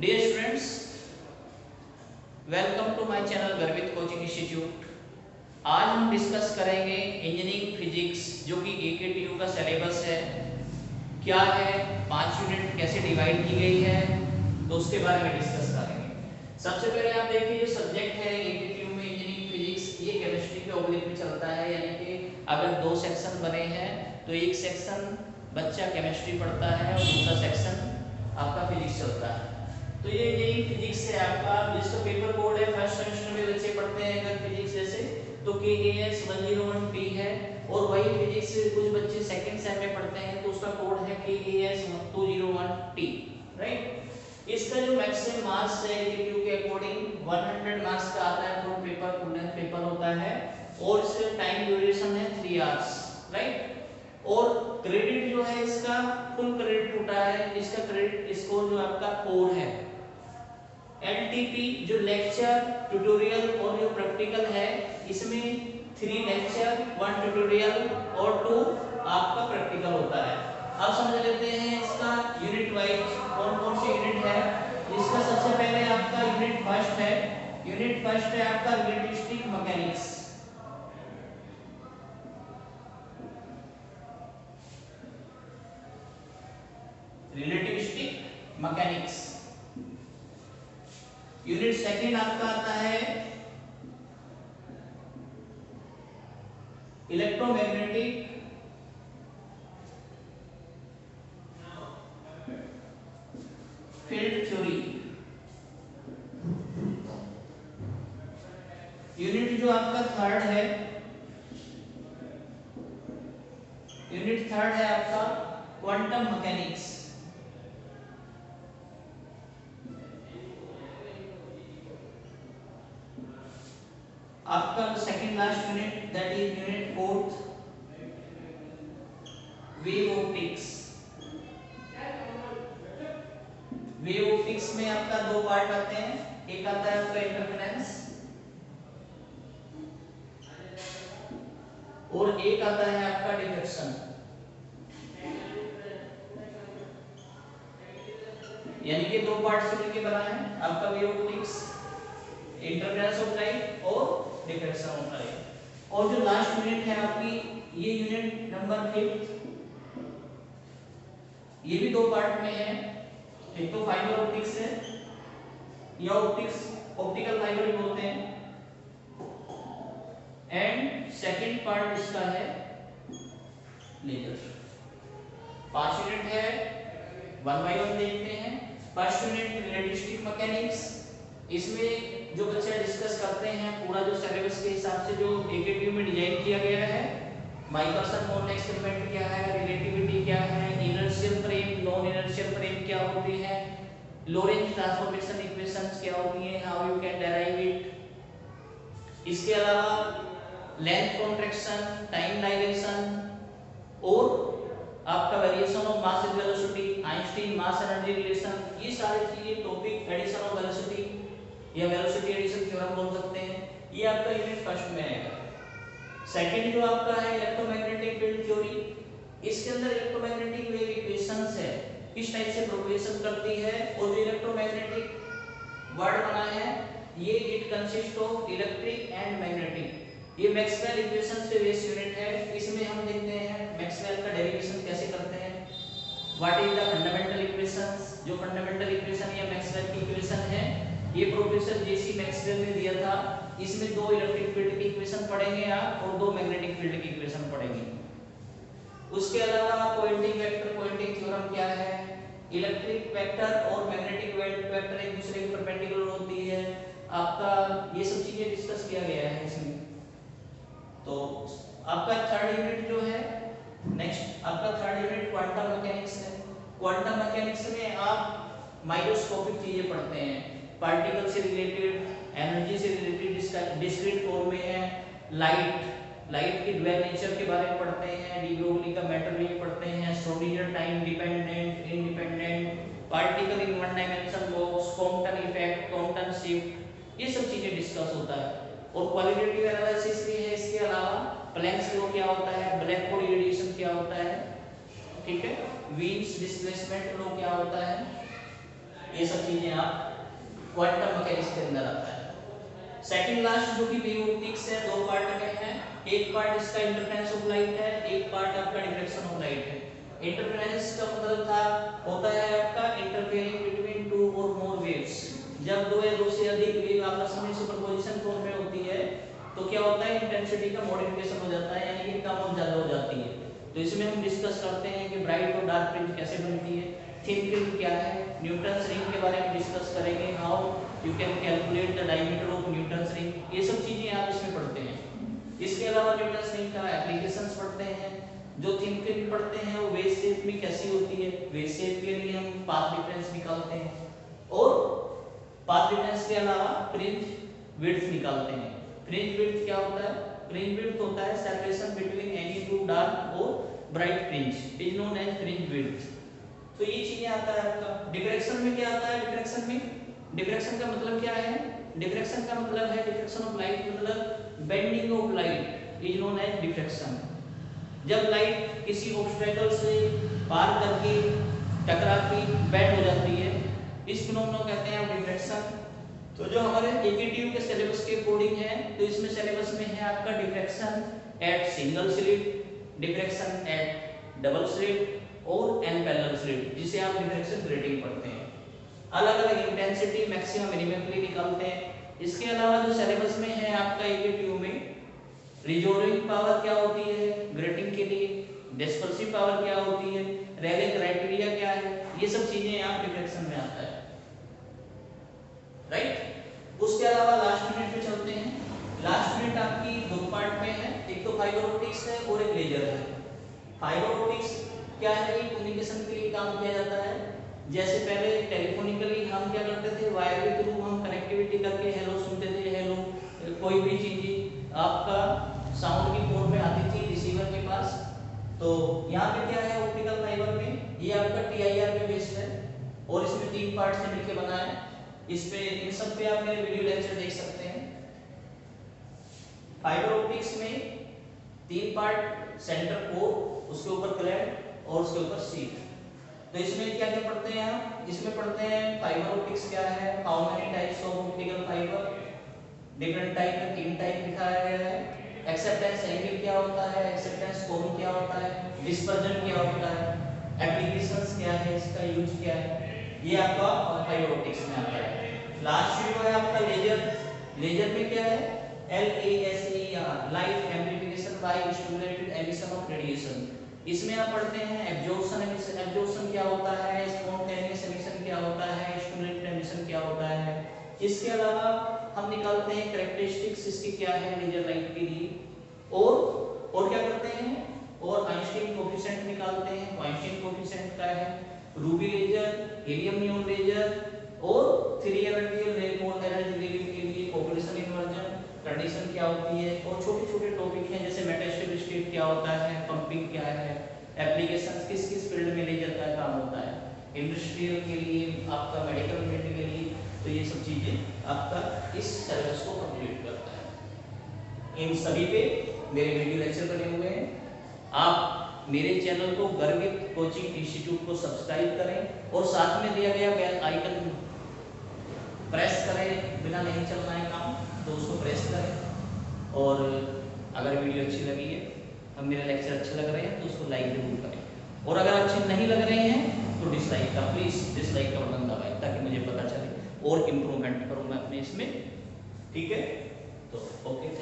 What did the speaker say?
Dear students, welcome to my channel Garvit coaching institute. आज हम discuss करेंगे इंजीनियरिंग फिजिक्स जो कि AKTU का सिलेबस है। क्या है, 5 यूनिट कैसे डिवाइड की गई है, तो उसके बारे में डिस्कस करेंगे। सबसे पहले आप देखिए जो सब्जेक्ट है AKTU में इंजीनियरिंग फिजिक्स, ये केमिस्ट्री के ऑब्जेक्ट में चलता है। यानी कि अगर 2 सेक्शन बने हैं तो एक सेक्शन बच्चा केमिस्ट्री पढ़ता है और दूसरा सेक्शन आपका फिजिक्स चलता है। तो ये इंजीनियरिंग फिजिक्स है आपका, जिसका पेपर कोड है फर्स्ट सेमेस्टर में बच्चे पढ़ते हैं अगर फिजिक्स जैसे तो KAS 101T है। और वही फिजिक्स कुछ बच्चे सेकंड सेम में पढ़ते हैं तो उसका कोड है KAS 201T, राइट। इसका जो मैक्सिमम मार्क्स है AKTU के अकॉर्डिंग 100 मार्क्स का आता है, full paper full length paper होता है और इसका टाइम ड्यूरेशन है 3 आवर्स, राइट। और क्रेडिट जो है इसका फुल क्रेडिट होता है, इसका क्रेडिट स्कोर जो आपका 4 है। LTP जो लेक्चर ट्यूटोरियल और जो प्रैक्टिकल है इसमें 3 लेक्चर 1 ट्यूटोरियल और 2 आपका प्रैक्टिकल होता है। अब समझ लेते हैं इसका यूनिट वाइज कौन कौन से यूनिट है। इसका सबसे पहले आपका यूनिट फर्स्ट है। यूनिट फर्स्ट है आपका relativistic mechanics. Relativistic mechanics. Unit second आपका आता है इलेक्ट्रोमैग्नेटिक फील्ड थ्योरी। यूनिट जो आपका थर्ड है, यूनिट थर्ड है आपका क्वांटम मैकेनिक्स। आपका second last unit that is unit fourth wave optics. Wave optics में आपका 2 पार्ट आते हैं, एक आता है आपका इंटरफेरेंस और एक आता है आपका डिफ्रैक्शन। यानी कि 2 पार्ट से मिलकर बना है आपका wave optics, interference of light और डिफ्रैक्शन ऑफ लाइट। और जो लास्ट यूनिट है आपकी ये यूनिट नंबर 5, ये भी 2 पार्ट में है। एक तो फाइबर ऑप्टिक्स है या ऑप्टिकल फाइबर भी बोलते हैं, एंड सेकंड पार्ट इसका है लेजर। 5 यूनिट है, 1 बाय 1 देखते हैं। फर्स्ट यूनिट रिलेटिविस्टिक मैकेनिक्स, इसमें जो बच्चे डिस्कस करते हैं पूरा जो सिलेबस के हिसाब से जो AKTU में डिजाइन किया गया है। माइकलसन मोर्टन एक्सपेरिमेंट क्या है, रिलेटिविटी क्या है, inertial frame non inertial frame क्या होती है, लॉरेंज ट्रांसफॉर्मेशन इक्वेशंस क्या होती हैं, how you can derive it. इसके अलावा लेंथ कॉन्ट्रैक्शन, टाइम डायलेशन और आपका variation of mass with velocity, Einstein mass energy relation, ये सारी चीजें टॉपिक एडिशन ऑफ वेलोसिटी या वेलोसिटी एडिशन थ्योरम बोल सकते हैं, ये आपका यूनिट फर्स्ट में आएगा। सेकंड जो आपका है इलेक्ट्रोमैग्नेटिक फील्ड थ्योरी, इसके अंदर इलेक्ट्रोमैग्नेटिक वेव इक्वेशंस है, किस टाइप से प्रोपगेशन करती है। और जो इलेक्ट्रोमैग्नेटिक वर्ड बना है ये it consist of electric and magnetic, ये मैक्सवेल इक्वेशंस पे बेस्ड यूनिट है। इसमें हम देखते हैं मैक्सवेल का डेरिवेशन कैसे करते हैं, what is the fundamental equations. जो फंडामेंटल इक्वेशन या मैक्सवेल की इक्वेशन है ये प्रोफेसर JC मैक्सवेल ने दिया था। इसमें 2 इलेक्ट्रिक फील्ड की इक्वेशन पढ़ेंगे आप और 2 मैग्नेटिक फील्ड की इक्वेशन पढ़ेंगे। उसके अलावा पॉइंटिंग वेक्टर पॉइंटिंग थ्योरम क्या है, इलेक्ट्रिक वेक्टर और मैग्नेटिक वेक्टर एक दूसरे के परपेंडिकुलर होती है आपका, ये सब चीजें डिस्कस किया गया है इसमें। तो आपका थर्ड यूनिट जो है नेक्स्ट, आपका थर्ड यूनिट क्वांटम मैकेनिक्स है। क्वांटम मैकेनिक्स में आप माइक्रोस्कोपिक चीजें पढ़ते हैं, पार्टिकल से रिलेटेड, एनर्जी से रिलेटेड डिस्क्रीट फॉर्म में है, लाइट की ड्वेल नेचर के बारे में पढ़ते हैं, डी ब्रोगली का मैटर भी पढ़ते हैं, Schrodinger time dependent independent, particle in one dimension box, quantum effect, quantum shift, ये सब चीजें डिस्कस होता है। और क्वालिटेटिव एनालिसिस भी है इसके अलावा, प्लैंक्स लॉ क्या होता है, ब्लैक बॉडी रेडिएशन क्या होता है, ठीक है, वीन्स डिस्प्लेसमेंट लॉ क्या होता है, ये सब चीजें आप क्वांटम मैकेनिक्स के अंदर आता है। सेकंड लास्ट जो कि वेव ऑप्टिक्स है, दो पार्ट में है। एक पार्ट इसका इंटरफेरेंस ऑफ लाइट है, एक पार्ट आपका डिफ्रेक्शन ऑफ लाइट है। इंटरफेरेंस का मतलब होता है आपका इंटरफेयरिंग बिटवीन टू और मोर वेव्स। जब दो या दो से अधिक वेव आपस में सुपरपोजिशन फॉर्म में होती है तो क्या होता है, इंटेंसिटी का मॉडिफिकेशन हो जाता है, यानी कि कम और ज्यादा हो जाती है। तो इसमें हम डिस्कस करते हैं कि ब्राइट और डार्क फ्रिंज कैसे बनती है, थिन फिल्म क्या है, न्यूटन्स रिंग के बारे में डिस्कस करेंगे, how you can calculate the diameter of Newton's ring, ये सब चीजें आप इसमें पढ़ते हैं। इसके अलावा न्यूटन्स रिंग का एप्लीकेशंस पढ़ते हैं। जो थिन फिल्म पढ़ते हैं वो वेव शेप में कैसी होती है, वेव शेप के लिए हम पाथ डिफरेंस निकालते हैं, और पाथ डिफरेंस के अलावा फ्रिंज विड्थ निकालते हैं। फ्रिंज विड्थ क्या होता है, फ्रिंज विड्थ होता है separation between any two dark और bright fringe is known as fringe width. तो ये चीजें आता है आपका। डिफ्रैक्शन में क्या आता है, डिफ्रैक्शन का मतलब क्या है, डिफ्रैक्शन का मतलब है डिफ्रैक्शन ऑफ लाइट, मतलब bending of light is known as diffraction. जब लाइट किसी ऑब्स्टेकल से पार करके टकरा के बेंड हो जाती है, इस फिनोमेनन को कहते हैं डिफ्रैक्शन। तो जो हमारे एकेटीयू के सिलेबस के अकॉर्डिंग है, तो इसमें सिलेबस में है आपका diffraction at single slit, diffraction at double slit और एन पैरेलल स्लिट, जिसे आप डिफ्रैक्शन ग्रेटिंग पढ़ते हैं। अलग अलग इंटेंसिटी मैक्सिमम मिनिमम के लिए निकालते हैं। इसके अलावा जो सिलेबस में है आपका एकेटीयू में, रिजोल्विंग पावर क्या होती है ग्रेटिंग के लिए, डिस्पर्सिव पावर क्या होती है, रेले क्राइटेरिया क्या है, ये सब चीजें आप डिफ्रैक्शन में आता है, राइट। उसके अलावा लास्ट मिनट पे चलते हैं। लास्ट मिनट आपकी दो पार्ट में है, एक तो फाइबर ऑप्टिक्स है और एक लेजर है। फाइबर ऑप्टिक्स क्या है, ये कम्युनिकेशन के लिए काम किया जाता है। जैसे पहले टेलीफोनिकली हम क्या करते थे, वायर के थ्रू हम कनेक्टिविटी करके हेलो सुनते थे, हेलो, कोई भी चीज आपका साउंड की फॉर्म में आती थी रिसीवर के पास। तो यहाँ पे क्या है, ऑप्टिकल फाइबर में ये आपका टीआईआर पे बेस्ड है और इसमें तीन पार्ट से मिलकर बना है। इस पे इन सब पे आप मेरे वीडियो लेक्चर देख सकते हैं। फाइबर ऑप्टिक्स में तीन पार्ट, सेंटर कोर, उसके ऊपर क्लैड और उसके ऊपर शीट। तो इसमें क्या क्या पढ़ते हैं आप, इसमें पढ़ते हैं फाइबर ऑप्टिक्स क्या है, how many types of optical fibre, different type में तीन टाइप दिखाया गया है, एक्सेप्टेंस एंगल क्या होता है, एक्सेप्टेंस कोण क्या होता है, डिस्पर्जन क्या होता है, एप्लीकेशंस क्या है, इसका यूज क्या है, ये आपका फाइबर ऑप्टिक्स में आता है। लास्ट जो है आपका लेजर। लेजर में क्या है, LASER, light amplification by stimulated emission of radiation. इसमें आप पढ़ते हैं एब्जॉर्प्शन एमिशन, एब्जॉर्प्शन क्या होता है, स्पॉन्टेनियस एमिशन क्या होता है, स्टिमुलेटेड एमिशन क्या होता है। इसके अलावा हम निकालते हैं कैरेक्टरिस्टिक्स इसकी क्या है लेजर लाइट के लिए, और क्या करते हैं, और आइंस्टीन कोएफिशिएंट निकालते हैं। आइंस्टीन कोएफिशिएंट क्या है, ruby laser, helium neon laser और 3 एलएनडी रेनबो एनर्जी रीडिंग के लिए पॉपुलेशन इन्वर्जन कंडीशन क्या होती है, और छोटे छोटे टॉपिक हैं जैसे मेटास्टेबल स्टेट क्या होता है, पंपिंग क्या है, एप्लीकेशंस किस किस फील्ड में लेजर का काम होता है, इंडस्ट्रियल के लिए, आपका मेडिकल फील्ड के लिए। तो ये सब चीजें आपका इस सिलेबस को कंप्लीट करता है। इन सभी पे मेरे वीडियो लेक्चर बने हुए हैं। आप मेरे चैनल को गर्वित कोचिंग इंस्टीट्यूट को सब्सक्राइब करें और साथ में दिया गया बेल आइकन प्रेस करें, बिना नहीं चलना है काम तो उसको प्रेस करें। और अगर वीडियो अच्छी लगी है, अब मेरे लेक्चर अच्छे लग रहे हैं तो उसको लाइक जरूर करें, और अगर अच्छे नहीं लग रहे हैं तो डिसलाइक का प्लीज डिसलाइक का बटन दबाएं ताकि मुझे पता चले और इम्प्रूवमेंट करूँ मैं अपने इसमें, ठीक है। तो ओके।